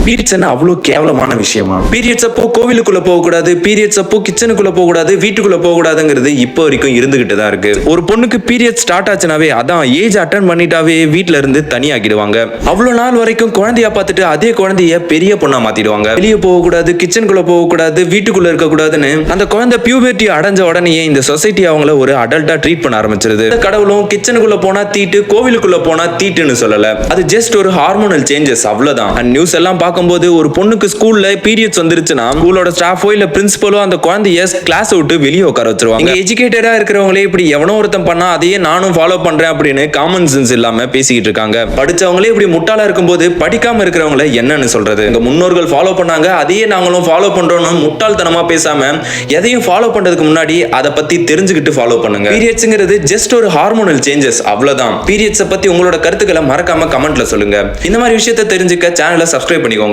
Periods என்ன அவ்வளவு கேவலமான விஷயமா? பீரியட்ஸ் அப்போ கோவிலுக்குள்ள போக கூடாது, பீரியட்ஸ் அப்போ கிச்சனுக்குள்ள போக கூடாது, வீட்டுக்குள்ள போக கூடாதுங்கிறது இப்போ வரைக்கும் இருந்துகிட்டு தான் இருக்கு. ஒரு பொண்ணுக்கு பீரியட் ஸ்டார்ட் ஆச்சுனாவே அதான் ஏஜ் அட்டன் பண்ணிட்டாவே வீட்ல இருந்து தனியாக்கிடுவாங்க. அவ்வளவு நாள் வரைக்கும் குழந்தைய பார்த்துட்டு அதே குழந்தைய பெரிய பொண்ணா மாத்திடுவாங்க. வெளியே போக கூடாது, கிச்சனுக்குள்ள போக கூடாது, வீட்டுக்குள்ள இருக்க கூடாதுன்னு அந்த குழந்தை பியூபர்ட்டி அடைஞ்ச உடனே இந்த சொசைட்டி அவங்கள ஒரு அடல்ட்டா ட்ரீட் பண்ண ஆரம்பிச்சிருது. கடவுளும் கிச்சனுக்குள்ள போனா தீட்டு, கோவிலுக்குள்ள போனா தீட்டுன்னு சொல்லல. அது ஜஸ்ட் ஒரு ஹார்மோனல் சேஞ்சஸ் அவ்வளவுதான். நியூஸ் எல்லாம் பார்க்கும்போது ஒரு பொண்ணுக்கு ஸ்கூல்ல பீரியட்ஸ் வந்துருச்சுன்னா ஸ்கூலோட ஸ்டாஃபோ இல்ல பிரின்சிபலோ அந்த குழந்தைய கிளாஸ் விட்டு வெளியே உட்கார வச்சிருவாங்க. எஜுகேட்டடா இருக்கிறவங்களே இப்படி எவனோ ஒருத்தன் பண்ணா அதையே நானும் ஃபாலோ பண்றேன் அப்படின்னு காமன் சென்ஸ் இல்லாம பேசிக்கிட்டு இருக்காங்க. படிச்சவங்களே இப்படி முட்டாளா இருக்கும்போது படிக்காம இருக்கிறவங்கள என்னன்னு சொல்றது? எங்க முன்னோர்கள் ஃபாலோ பண்ணாங்க, அதையே நாங்களும் ஃபாலோ பண்றோம்னு முட்டாள்தனமா பேசாம எதையும் ஃபாலோ பண்றதுக்கு முன்னாடி அதை பத்தி தெரிஞ்சுக்கிட்டு ஃபாலோ பண்ணுங்க. பீரியட்ஸ்ங்கிறது ஜஸ்ட் ஒரு ஹார்மோனல் சேஞ்சஸ் அவ்வளவுதான். பீரியட்ஸை பத்தி உங்களோட கருத்துக்களை மறக்காம கமெண்ட்ல சொல்லுங்க. இந்த மாதிரி விஷயத்தை தெரிஞ்சுக்க சேனலை சப்ஸ்கிரைப் பண்ணிக்கோங்க.